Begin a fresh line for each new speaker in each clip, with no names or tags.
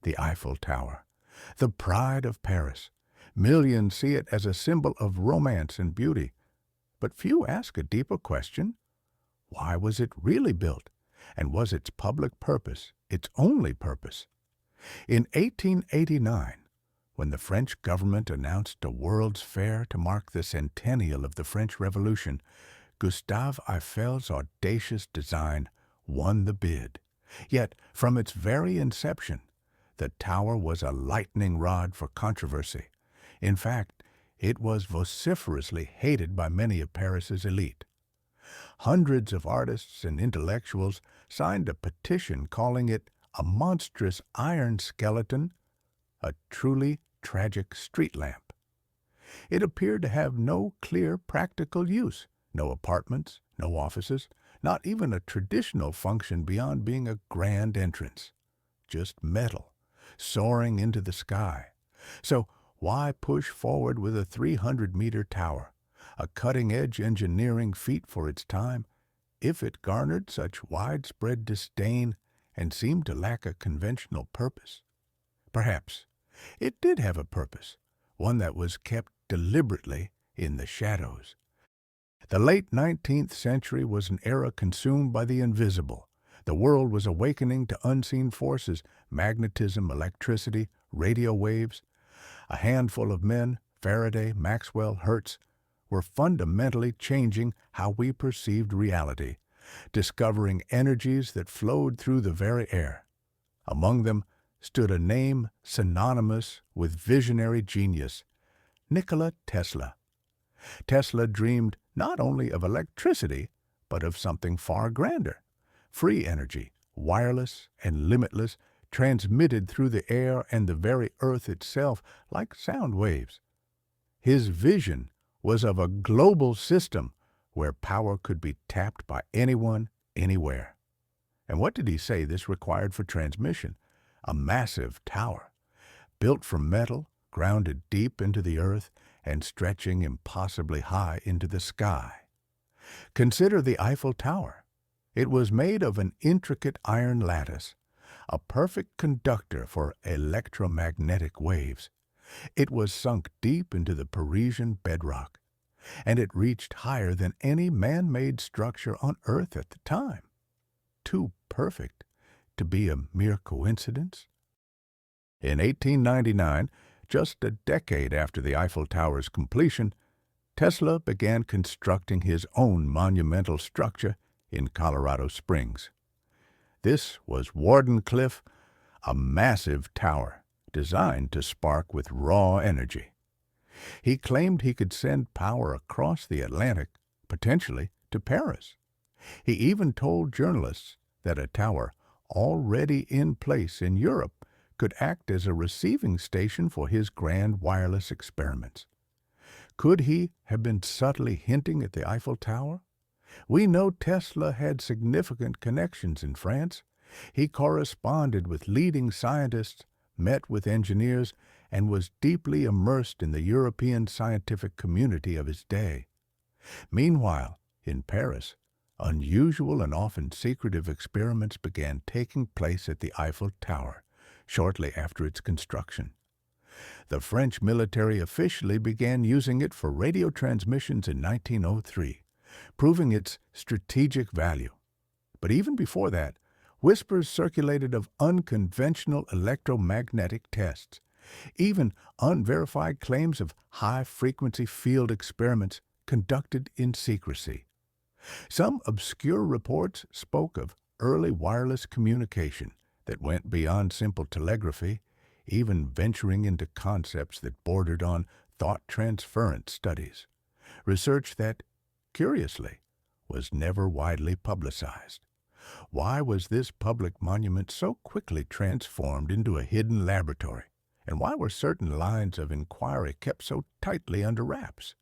The Eiffel Tower, the pride of Paris. Millions see it as a symbol of romance and beauty. But few ask a deeper question. Why was it really built? And was its public purpose its only purpose? In 1889, when the French government announced a World's Fair to mark the centennial of the French Revolution, Gustave Eiffel's audacious design won the bid. Yet, from its very inception, the tower was a lightning rod for controversy. In fact, it was vociferously hated by many of Paris's elite. Hundreds of artists and intellectuals signed a petition calling it a monstrous iron skeleton, a truly tragic street lamp. It appeared to have no clear practical use, no apartments, no offices, not even a traditional function beyond being a grand entrance. Just metal, soaring into the sky. So why push forward with a 300-meter tower, a cutting-edge engineering feat for its time, if it garnered such widespread disdain and seemed to lack a conventional purpose? Perhaps it did have a purpose, one that was kept deliberately in the shadows. The late 19th century was an era consumed by the invisible. The world was awakening to unseen forces, magnetism, electricity, radio waves. A handful of men, Faraday, Maxwell, Hertz, were fundamentally changing how we perceived reality, discovering energies that flowed through the very air. Among them stood a name synonymous with visionary genius, Nikola Tesla. Tesla dreamed not only of electricity, but of something far grander, free energy, wireless and limitless, transmitted through the air and the very earth itself like sound waves. His vision was of a global system where power could be tapped by anyone, anywhere. And what did he say this required for transmission? A massive tower, built from metal, grounded deep into the earth, and stretching impossibly high into the sky. Consider the Eiffel Tower. It was made of an intricate iron lattice, a perfect conductor for electromagnetic waves. It was sunk deep into the Parisian bedrock, and it reached higher than any man-made structure on Earth at the time. Too perfect to be a mere coincidence? In 1899, just a decade after the Eiffel Tower's completion, Tesla began constructing his own monumental structure in Colorado Springs. This was Warden Cliff, a massive tower designed to spark with raw energy. He claimed he could send power across the Atlantic, potentially to Paris. He even told journalists that a tower already in place in Europe could act as a receiving station for his grand wireless experiments. Could he have been subtly hinting at the Eiffel Tower? We know Tesla had significant connections in France. He corresponded with leading scientists, met with engineers, and was deeply immersed in the European scientific community of his day. Meanwhile, in Paris, unusual and often secretive experiments began taking place at the Eiffel Tower shortly after its construction. The French military officially began using it for radio transmissions in 1903, proving its strategic value. But even before that, whispers circulated of unconventional electromagnetic tests, even unverified claims of high-frequency field experiments conducted in secrecy. Some obscure reports spoke of early wireless communication that went beyond simple telegraphy, even venturing into concepts that bordered on thought transference studies, research that, curiously, was never widely publicized. Why was this public monument so quickly transformed into a hidden laboratory? And why were certain lines of inquiry kept so tightly under wraps?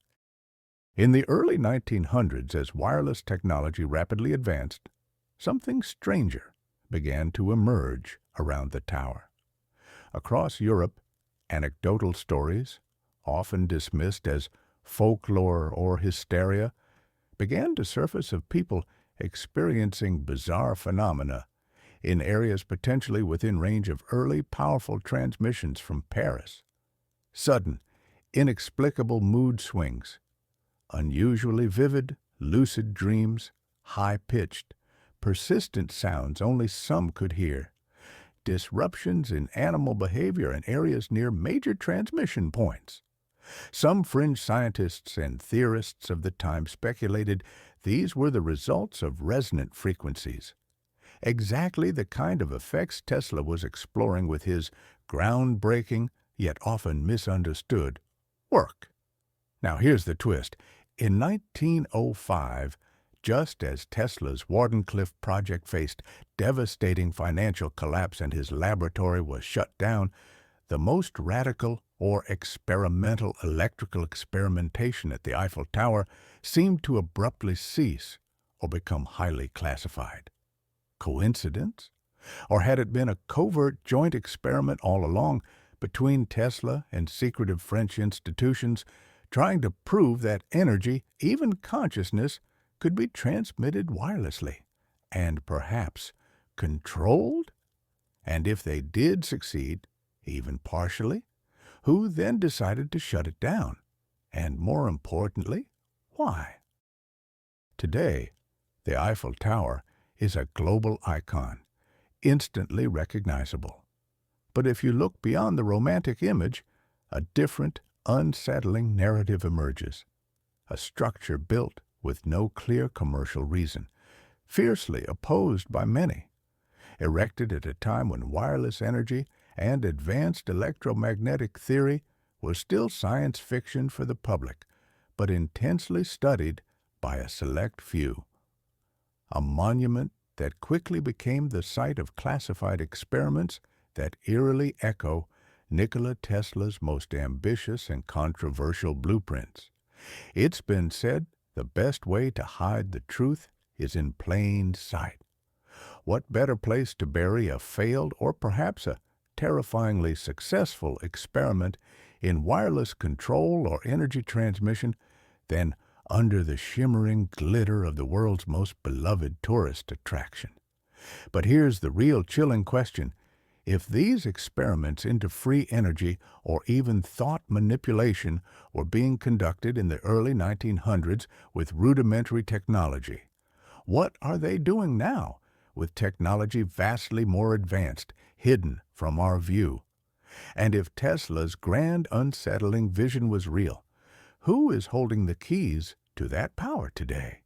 In the early 1900s, as wireless technology rapidly advanced, something stranger began to emerge around the tower. Across Europe, anecdotal stories, often dismissed as folklore or hysteria, began to surface of people experiencing bizarre phenomena, in areas potentially within range of early, powerful transmissions from Paris. Sudden, inexplicable mood swings, unusually vivid, lucid dreams, high-pitched, persistent sounds only some could hear, disruptions in animal behavior in areas near major transmission points. Some fringe scientists and theorists of the time speculated these were the results of resonant frequencies, exactly the kind of effects Tesla was exploring with his groundbreaking, yet often misunderstood, work. Now here's the twist. In 1905, just as Tesla's Wardenclyffe project faced devastating financial collapse and his laboratory was shut down, the most radical or experimental electrical experimentation at the Eiffel Tower seemed to abruptly cease or become highly classified. Coincidence? Or had it been a covert joint experiment all along between Tesla and secretive French institutions trying to prove that energy, even consciousness, could be transmitted wirelessly and perhaps controlled? And if they did succeed, even partially, who then decided to shut it down? And more importantly, why? Today, the Eiffel Tower is a global icon, instantly recognizable. But if you look beyond the romantic image, a different, unsettling narrative emerges. A structure built with no clear commercial reason, fiercely opposed by many, erected at a time when wireless energy and advanced electromagnetic theory was still science fiction for the public, but intensely studied by a select few. A monument that quickly became the site of classified experiments that eerily echo Nikola Tesla's most ambitious and controversial blueprints. It's been said the best way to hide the truth is in plain sight. What better place to bury a failed or perhaps a terrifyingly successful experiment in wireless control or energy transmission than under the shimmering glitter of the world's most beloved tourist attraction? But here's the real chilling question. If these experiments into free energy or even thought manipulation were being conducted in the early 1900s with rudimentary technology, what are they doing now with technology vastly more advanced, hidden from our view? And if Tesla's grand unsettling vision was real, who is holding the keys to that power today?